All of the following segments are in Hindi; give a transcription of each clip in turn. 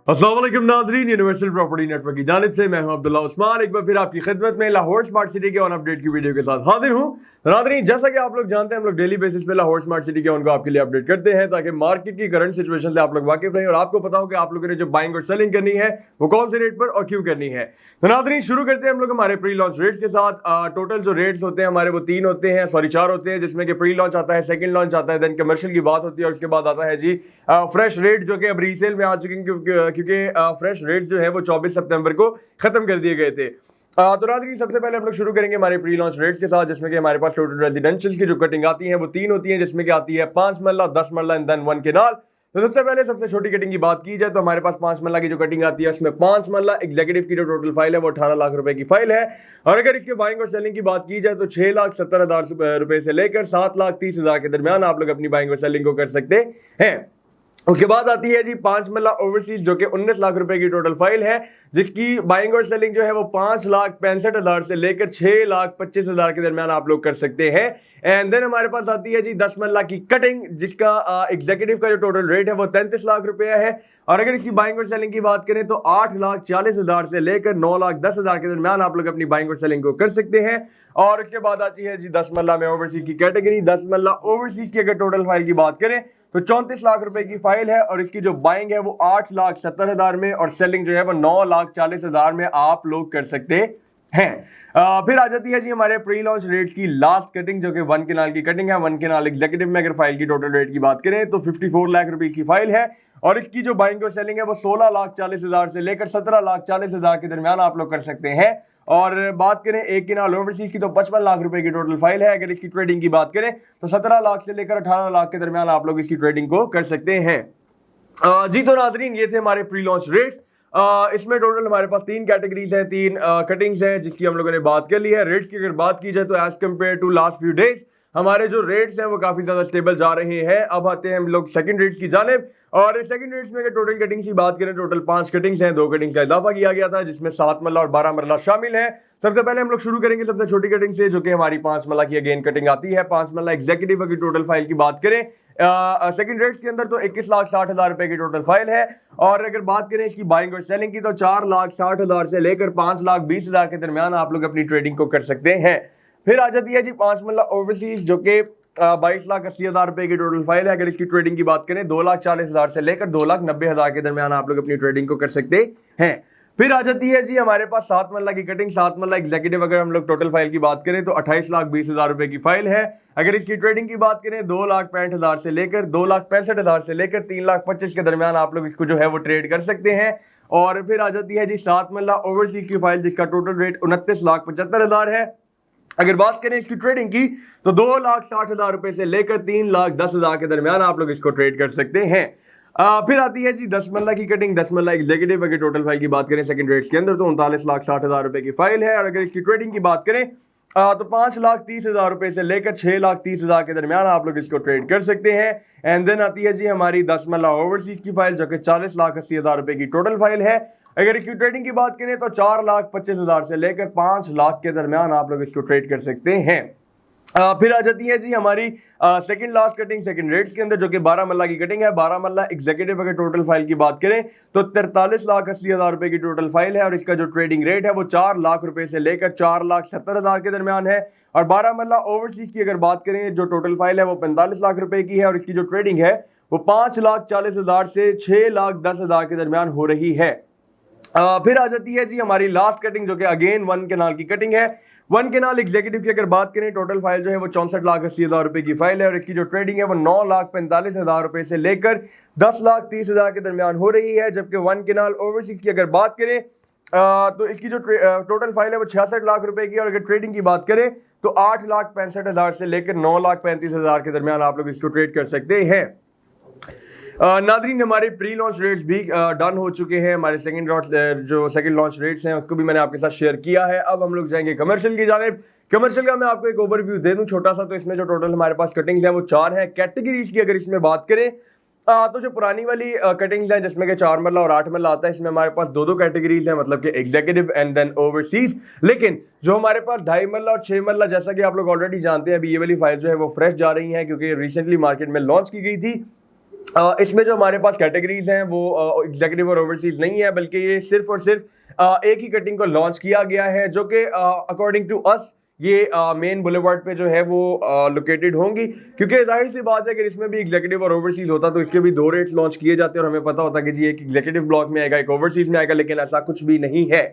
अस्सलाम वालेकुम नाज़रीन, यूनिवर्सल प्रॉपर्टी नेटवर्क की जानिब से मैं हूं अब्दुल्ला उस्मान एक बार फिर आपकी खिदमत में लाहौर स्मार्ट सिटी के ऑन अपडेट की वीडियो के साथ हाजिर हूं। नाज़रीन, जैसा कि आप लोग जानते हैं, हम लोग डेली बेसिस पे लाहौर स्मार्ट सिटी के ऑन को आपके लिए अपडेट करते हैं ताकि मार्केट की करंट सिचुएशन से आप लोग वाकिफ रहें और आपको पता हो कि आप लोगों ने जो बाइंग और सेलिंग करनी है वो कौन से रेट पर और क्यों करनी है। तो नाज़रीन, शुरू करते हैं हम लोग हमारे प्री लॉन्च रेट्स के साथ। टोटल जो रेट्स होते हैं हमारे वो तीन होते हैं, सॉरी चार होते हैं, जिसमें कि प्री लॉन्च आता है, सेकंड लॉन्च आता है, देन कमर्शियल की बात होती है और उसके बाद आता है जी फ्रेश रेट, जो कि अब रीसेल में आ चुके हैं क्योंकि फ्रेश रेट जो है वो 24 सितंबर को खत्म कर दिए गए थे। तो नाज़रीन, सबसे पहले हम लोग शुरू करेंगे हमारे प्री लॉन्च रेट्स के साथ, जिसमें कि हमारे पास टोटल रेजिडेंशियल की जो कटिंग आती है वो तीन होती है, जिसमें कि आती है 5 मरला, 10 मरला एंड देन 1 केनाल। तो सबसे पहले सबसे छोटी कटिंग की बात की जाए तो हमारे पास 5 मरला की जो कटिंग आती है उसमें 5 मरला एग्जीक्यूटिव की जो टोटल फाइल है वो 18 लाख रुपए की फाइल है। और अगर इसके बाइंग और सेलिंग की बात की जाए तो 6,70,000 रुपए से लेकर 7,30,000 के दरमियान आप लोग अपनी बाइंग और सेलिंग को कर सकते हैं। उसके बाद आती है जी 5 मरला ओवरसीज, जो कि 19 लाख रुपए की टोटल फाइल है, जिसकी बाइंग और सेलिंग जो है वो 5,65,000 से लेकर 6,25,000 के दरमियान आप लोग कर सकते हैं। एंड देन हमारे पास आती है जी 10 मरला की कटिंग, जिसका एग्जीक्यूटिव का जो टोटल रेट है वो 33 लाख रुपया है। और अगर इसकी बाइंग और सेलिंग की बात करें तो 8,40,000 से लेकर 9,10,000 के दरमियान आप लोग अपनी बाइंग और सेलिंग को कर सकते हैं। और उसके बाद आती है जी 10 मरला में ओवरसीज की कैटेगरी। 10 मरला ओवरसीज की अगर टोटल फाइल की बात करें तो 34 लाख रुपए की फाइल है और इसकी जो बाइंग है वो 8,70,000 में और सेलिंग जो है वो 9,40,000 में आप लोग कर सकते हैं। फिर आ जाती है जी हमारे प्री लॉन्च रेट्स की लास्ट कटिंग, जो कि 1 केनाल की कटिंग है। 1 केनाल एग्जीक्यूटिव में अगर फाइल की टोटल रेट की बात करें तो 54 लाख रुपए की फाइल है और इसकी जो बाइंग और सेलिंग है वो 16,40,000 से लेकर 17,40,000 के दरमियान आप लोग कर सकते हैं। और बात करें 1 केनाल ओवरसीज की तो 55 लाख रुपए की टोटल फाइल है। अगर इसकी ट्रेडिंग की बात करें तो 17 लाख से लेकर 18 लाख के दरमियान आप लोग इसकी ट्रेडिंग को कर सकते हैं। जी तो नाजरीन, ये थे हमारे प्री लॉन्च रेट। इसमें टोटल हमारे पास 3 कैटेगरीज हैं, 3 कटिंग्स हैं जिसकी हम लोगों ने बात कर ली है। रेट्स की अगर बात की जाए तो as compare to last few days हमारे जो रेट्स हैं वो काफी ज्यादा स्टेबल जा रहे हैं। अब आते हैं हम लोग सेकंड रेट्स की जानिब और सेकंड रेट्स में अगर टोटल कटिंग्स की बात करें टोटल 5 कटिंग्स हैं, 2 कटिंग्स का इजाफा किया गया था जिसमें 7 मरला और 12 मरला शामिल है। सबसे पहले हम लोग शुरू करेंगे सबसे छोटी कटिंग से, जो कि हमारी 5 मरला की अगेन कटिंग आती है। 5 मरला एग्जीक्यूटिव की टोटल फाइल की बात करें सेकंड रेट्स के अंदर तो 21,60,000 रुपए की टोटल फाइल है। और अगर बात करें इसकी बाइंग और सेलिंग की तो 4,60,000 से लेकर 5,20,000 के दरमियान आप लोग अपनी ट्रेडिंग को कर सकते हैं। फिर आ जाती है जी 5 मरला ओवरसीज, जो कि 22,80,000 रुपए की टोटल फाइल है। अगर इसकी ट्रेडिंग की बात करें 2,40,000 से लेकर 2,90,000 के दरमियान आप लोग अपनी ट्रेडिंग को कर सकते हैं। फिर आ जाती है जी हमारे पास 7 मरला की कटिंग। 7 मरला एग्जीक्यूटिव अगर हम लोग टोटल फाइल की बात करें तो 28,20,000 रुपए की फाइल है। अगर इसकी ट्रेडिंग की बात करें 2,65,000 से लेकर 2,65,000 से लेकर 3,25,000 के दरमियान आप लोग इसको जो है वो ट्रेड कर सकते हैं। और फिर आ जाती है जी 7 मरला ओवरसीज की फाइल, जिसका टोटल रेट 29,75,000 है। अगर बात करें इसकी ट्रेडिंग की तो 2,60,000 रुपए से लेकर 3,10,000 के दरमियान आप लोग इसको ट्रेड कर सकते हैं। फिर आती है जी 10 मरला की कटिंग। 10 मरला एग्जीक्यूटिव अगर टोटल फाइल की बात करें सेकंड रेट्स के अंदर तो 39,60,000 रुपए की फाइल है। और अगर इसकी ट्रेडिंग की बात करें तो 5,30,000 रुपए से लेकर 6,30,000 के दरमियान आप लोग इसको ट्रेड कर सकते हैं। एंड देन आती है जी हमारी 10 मरला ओवरसीज की फाइल, जो कि 40,80,000 रुपए की टोटल फाइल है। अगर इसकी ट्रेडिंग की बात करें तो 4,25,000 से लेकर 5 लाख के दरमियान आप लोग इसको ट्रेड कर सकते हैं। फिर आ जाती है जी हमारी second last cutting second rates के अंदर, जो कि 12 मरला की कटिंग है। 12 मरला एग्जीक्यूटिव अगर टोटल फाइल की बात करें तो 43,80,000 रुपए की टोटल फाइल है और इसका जो ट्रेडिंग रेट है वो 4 लाख रुपए से लेकर 4,70,000 के दरमियान है। और 12 मरला ओवरसीज की अगर बात करें जो टोटल फाइल है वो 45 लाख रुपए की है और इसकी जो ट्रेडिंग है वो 5,40,000 से 6,10,000 के दरमियान हो रही है। फिर आ जाती है जी हमारी लास्ट कटिंग, जो कि अगेन 1 केनाल की कटिंग है। 1 केनाल एग्जीक्यूटिव की अगर बात करें टोटल फाइल जो है वो 64,80,000 रुपए की फाइल है और इसकी जो ट्रेडिंग है वो 9,45,000 रुपए से लेकर 10,30,000 के दरमियान हो रही है। जबकि 1 केनाल ओवरसीज की अगर बात करें तो इसकी जो टोटल फाइल है वो 66 लाख रुपए की और अगर ट्रेडिंग की बात करें तो 8,65,000 से लेकर 9,35,000 के दरमियान आप लोग इसको ट्रेड कर सकते हैं। नादरीन, हमारे प्री लॉन्च रेट्स भी डन हो चुके हैं। हमारे सेकंड लॉन्च रेट्स हैं उसको भी मैंने आपके साथ शेयर किया है। अब हम लोग जाएंगे कमर्शियल की जानिब। कमर्शियल का मैं आपको एक ओवरव्यू दे दूं छोटा सा। तो इसमें जो टोटल हमारे पास कटिंग्स हैं वो 4 हैं। कैटेगरीज की अगर इसमें बात करें तो जो पुरानी वाली कटिंग्स हैं जिसमें कि 4 मरला और 8 मरला आता है, इसमें हमारे पास 2 कैटेगरीज हैं, मतलब कि एग्जीक्यूटिव एंड देन ओवरसीज। लेकिन जो हमारे पास 2.5 मरला और 6 मरला, जैसा कि आप लोग ऑलरेडी जानते हैं, अभी ये वाली फाइल जो है वो फ्रेश जा रही है क्योंकि रिसेंटली मार्केट में लॉन्च की गई थी। इसमें जो हमारे पास कैटेगरीज हैं वो एग्जीक्यूटिव और ओवरसीज नहीं है, बल्कि ये सिर्फ और सिर्फ एक ही कटिंग को लॉन्च किया गया है, जो कि अकॉर्डिंग टू अस ये मेन बुलेवार्ड पे जो है वो लोकेटेड होंगी। क्योंकि जाहिर सी बात है कि इसमें भी एग्जीक्यूटिव और ओवरसीज होता तो इसके भी 2 रेट्स लॉन्च किए जाते और हमें पता होता कि जी एक एग्जीक्यूटिव ब्लॉक में आएगा, एक ओवरसीज में आएगा, लेकिन ऐसा कुछ भी नहीं है।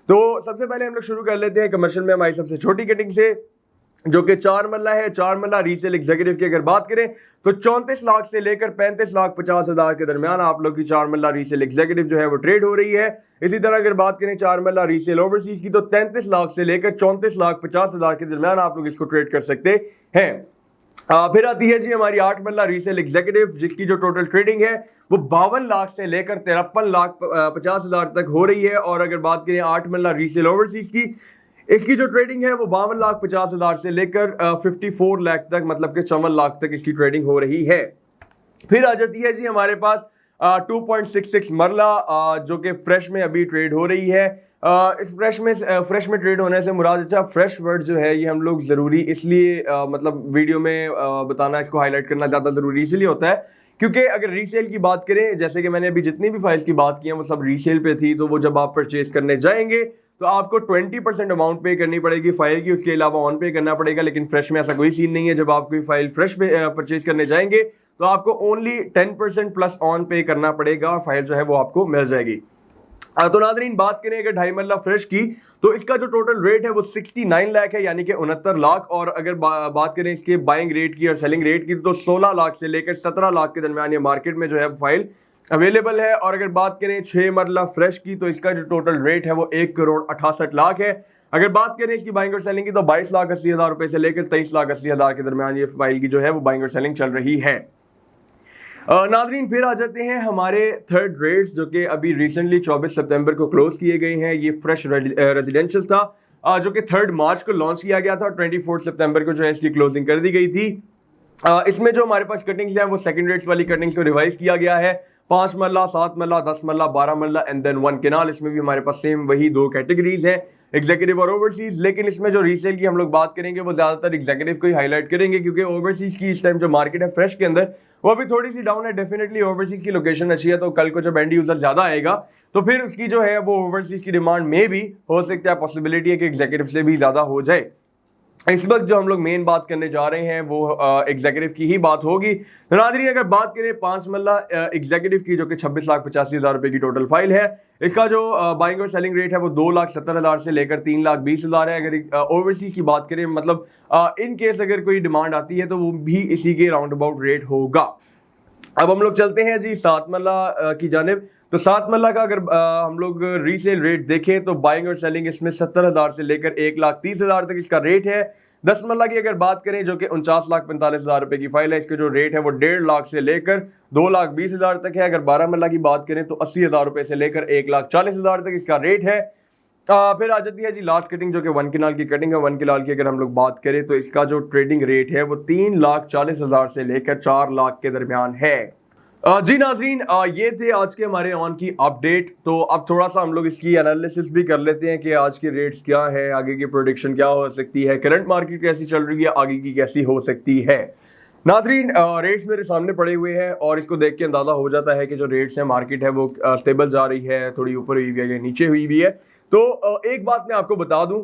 तो सबसे पहले हम लोग शुरू कर लेते हैं कमर्शियल में हमारी सबसे छोटी कटिंग से, जो कि 4 मल्ला है। 4 मल्ला रीसेल एग्जीक्यूटिव की अगर बात करें तो 34 लाख से लेकर 35,50,000 के दरमियान आप लोग की 4 मल्ला रीसेल एग्जीक्यूटिव जो है वो ट्रेड हो रही है। इसी तरह अगर बात करें 4 मल्ला रीसेल ओवरसीज की तो 33 लाख से लेकर 34,50,000 के दरमियान आप लोग इसको ट्रेड कर सकते हैं। फिर आती है जी हमारी 8 मल्ला रीसेल एग्जीक्यूटिव, जिसकी जो टोटल ट्रेडिंग है वो 52 लाख से लेकर 53,50,000 तक हो रही है। और अगर बात करें 8 मल्ला रीसेल ओवरसीज की, इसकी जो ट्रेडिंग है वो 52,50,000 से लेकर 54 लाख तक, मतलब कि 54 लाख तक इसकी ट्रेडिंग हो रही है। फिर आ जाती है जी हमारे पास 2.66 मरला, जो कि फ्रेश में अभी ट्रेड हो रही है। इस फ्रेश में ट्रेड होने से मुराद, अच्छा फ्रेश वर्ड जो है ये हम लोग ज़रूरी इसलिए मतलब वीडियो में बताना, इसको हाईलाइट करना ज़्यादा ज़रूरी इसलिए होता है क्योंकि अगर रीसेल की बात करें, जैसे कि मैंने अभी जितनी भी फाइल्स की बात की है वो सब रीसेल पे थी, तो वो जब आप परचेज करने जाएंगे तो आपको 20% अमाउंट पे करनी पड़ेगी फाइल की, उसके अलावा ऑन पे करना पड़ेगा। लेकिन फ्रेश में ऐसा कोई सीन नहीं है। जब आप कोई फाइल फ्रेश पे परचेज करने जाएंगे तो आपको ओनली 10% प्लस ऑन पे करना पड़ेगा और फाइल जो है वो आपको मिल जाएगी। तो नाज़रीन बात करें अगर 2.5 मल्ला फ्रेश की तो इसका जो टोटल रेट है वो 69 लाख है, यानी कि 69 लाख। और अगर बात करें इसके बाइंग रेट की और सेलिंग रेट की तो 16 लाख से लेकर 17 लाख के दरमियान ये मार्केट में जो है फाइल अवेलेबल है। और अगर बात करें 6 मरला फ्रेश की तो इसका जो टोटल रेट है वो 1,68,00,000 है। अगर बात करें इसकी बाइंग और सेलिंग की तो 22,80,000 रुपए से लेकर 23,80,000 के दरमियान ये फाइल की जो है वो बाइंग और सेलिंग चल रही है। नाजरीन फिर आ जाते हैं हमारे थर्ड रेट्स, जो कि अभी रिसेंटली 24 सितंबर को क्लोज किए गए हैं। ये फ्रेश रेजिडेंशियल था, जो कि 3 मार्च को लॉन्च किया गया था और 24 सितंबर को जो है इसकी क्लोजिंग कर दी गई थी। इसमें जो हमारे पास कटिंग्स हैं वो सेकंड रेट्स वाली कटिंग्स को रिवाइज किया गया है। 5 मल्ला, 7 मल्ला, 10 मल्ला, 12 मल्ला एंड देन 1 केनाल। इसमें भी हमारे पास सेम वही 2 कैटेगरीज हैं, एग्जीक्यूटिव और ओवरसीज। लेकिन इसमें जो रीसेल की हम लोग बात करेंगे वो ज्यादातर एग्जीक्यूटिव को ही हाईलाइट करेंगे, क्योंकि ओवरसीज की इस टाइम जो मार्केट है फ्रेश के अंदर वो अभी थोड़ी सी डाउन है। डेफिनेटली ओवरसीज की लोकेशन अच्छी है, तो कल को जब एंड यूजर ज्यादा आएगा तो फिर उसकी जो है वो ओवरसीज की डिमांड में भी हो सकता है, पॉसिबिलिटी है कि एग्जीक्यूटिव से भी ज्यादा हो जाए। इस वक्त जो हम लोग मेन बात करने जा रहे हैं वो एग्जीक्यूटिव की ही बात होगी। तो नाज़रीन अगर बात करें 5 मल्ला एग्जीक्यूटिव की, जो कि 26,85,000 रुपए की टोटल फाइल है, इसका जो बाइंग और सेलिंग रेट है वो 2,70,000 से लेकर 3,20,000 है। अगर ओवरसीज की बात करें, मतलब इन केस अगर कोई डिमांड आती है तो वो भी इसी के राउंड अबाउट रेट होगा। अब हम लोग चलते हैं जी 7 मल्ला की जानिब। तो 7 मल्ला का अगर हम लोग रीसेल रेट देखें तो बाइंग और सेलिंग इसमें 70,000 से लेकर 1,30,000 तक इसका रेट है। 10 मल्ला की अगर बात करें, जो कि 49,45,000 रुपए की फाइल है, इसका जो रेट है वो 1.5 लाख से लेकर 2,20,000 तक है। अगर 12 मल्ला की बात करें तो 80,000 रुपए से लेकर 1,40,000 तक इसका रेट है। फिर आ जाती है जी लास्ट कटिंग, जो कि 1 केनाल की कटिंग है। 1 केनाल की अगर हम लोग बात करें तो इसका जो ट्रेडिंग रेट है वो 3,40,000 से लेकर 4 लाख के दरमियान है। जी नाजरीन, ये थे आज के हमारे ऑन की अपडेट। तो अब थोड़ा सा हम लोग इसकी एनालिसिस भी कर लेते हैं कि आज के रेट्स क्या है, आगे की प्रोडिक्शन क्या हो सकती है, करंट मार्केट कैसी चल रही है, आगे की कैसी हो सकती है। नाजरीन रेट्स मेरे सामने पड़े हुए हैं और इसको देख के अंदाजा हो जाता है कि जो रेट्स है मार्केट है वो स्टेबल जा रही है, थोड़ी ऊपर हुई हुई है, नीचे हुई हुई है। तो एक बात मैं आपको बता दूं,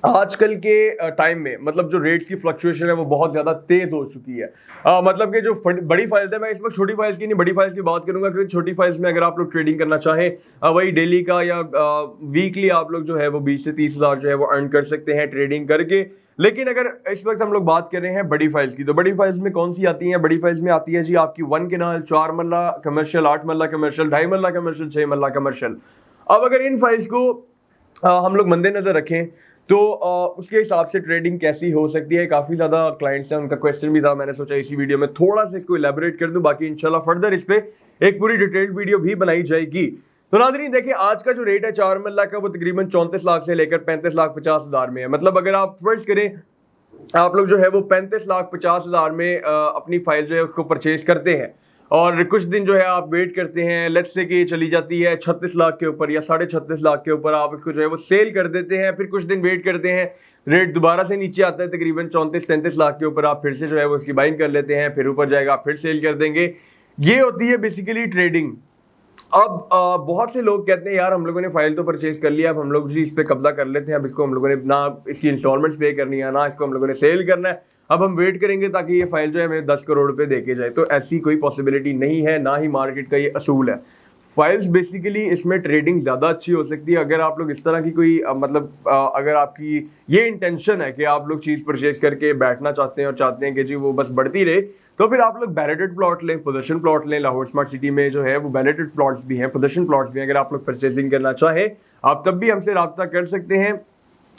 आजकल के टाइम में मतलब जो रेट्स की फ्लक्चुएशन है वो बहुत ज्यादा तेज हो चुकी है। मतलब कि जो बड़ी फाइल्स है, मैं इस वक्त छोटी फाइल्स की नहीं बड़ी फाइल्स की बात करूंगा, क्योंकि छोटी फाइल्स में अगर आप लोग ट्रेडिंग करना चाहें वही डेली का या वीकली आप लोग जो है वो 20 से 30,000 जो है वो अर्न कर सकते हैं ट्रेडिंग करके। लेकिन अगर इस वक्त हम लोग बात कर रहे हैं बड़ी फाइल्स की, तो बड़ी फाइल्स में कौन सी आती हैं? बड़ी फाइल्स में आती है जी आपकी 1 केनाल, 4 मल्ला कमर्शियल, 8 मल्ला कमर्शियल, 2.5 मल्ला कमर्शियल, 6 मल्ला कमर्शियल। अब अगर इन फाइल्स को हम लोग मद्देनजर रखें तो उसके हिसाब से ट्रेडिंग कैसी हो सकती है। काफी ज्यादा क्लाइंट्स हैं, उनका क्वेश्चन भी था, मैंने सोचा इसी वीडियो में थोड़ा सा इसको इलेबोरेट कर दूं, बाकी इंशाल्लाह फर्दर इस पे एक पूरी डिटेल्ड वीडियो भी बनाई जाएगी। तो नाज़रीन देखिए, आज का जो रेट है 4 मल्ला का वो तकरीबन 34 लाख से लेकर 35,50,000 में है। मतलब अगर आप फर्ज करें आप लोग जो है वो 35,50,000 में अपनी फाइल जो है उसको परचेज करते हैं और कुछ दिन जो है आप वेट करते हैं, लेट्स से कि चली जाती है 36 लाख के ऊपर या 36.5 लाख के ऊपर, आप इसको जो है वो सेल कर देते हैं। फिर कुछ दिन वेट करते हैं, रेट दोबारा से नीचे आता है तकरीबन 34-33 लाख के ऊपर, आप फिर से जो है वो उसकी बाइंग कर लेते हैं, फिर ऊपर जाएगा आप फिर सेल कर देंगे। ये होती है बेसिकली ट्रेडिंग। अब बहुत से लोग कहते हैं यार हम लोगों ने फाइल तो परचेज कर लिया, अब हम लोग जी इस पे कब्जा कर लेते हैं, अब इसको हम लोगों ने ना इसकी इंस्टॉलमेंट्स पे करनी है, ना इसको हम लोगों ने सेल करना है, अब हम वेट करेंगे ताकि ये फाइल जो है हमें 10 करोड़ रुपए देके जाए। तो ऐसी कोई पॉसिबिलिटी नहीं है, ना ही मार्केट का ये असूल है। फाइल्स बेसिकली इसमें ट्रेडिंग ज़्यादा अच्छी हो सकती है अगर आप लोग इस तरह की कोई अगर आपकी ये इंटेंशन है कि आप लोग चीज़ परचेज करके बैठना चाहते हैं और चाहते हैं कि जी वो बस बढ़ती रहे, तो फिर आप लोग बैलेटेड प्लॉट लें, पोजीशन प्लॉट लें। लाहौर स्मार्ट सिटी में जो है वो बैलेटेड प्लॉट्स भी हैं, पोजीशन प्लॉट्स भी हैं। अगर आप लोग परचेजिंग करना चाहें आप तब भी हमसे रब्ता कर सकते हैं,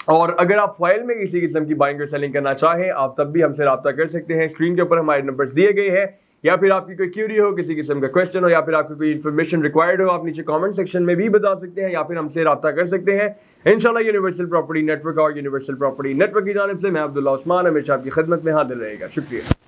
और अगर आप फाइल में किसी किस्म की बाइंग और सेलिंग करना चाहें आप तब भी हमसे रब्ता कर सकते हैं। स्क्रीन के ऊपर हमारे नंबर्स दिए गए हैं, या फिर आपकी कोई क्यूरी हो, किसी किस्म का क्वेश्चन हो, या फिर आपकी कोई इन्फॉर्मेशन रिक्वायर्ड हो, आप नीचे कमेंट सेक्शन में भी बता सकते हैं, या फिर हमसे रब्ता कर सकते हैं। इंशाल्लाह यूनिवर्सल प्रॉपर्टी नेटवर्क और यूनिवर्सल प्रॉपर्टी नेटवर्क की जानिब से मैं अब्दुल्ला उस्मान हमेशा आपकी खिदमत में हाजिर रहेगा। शुक्रिया।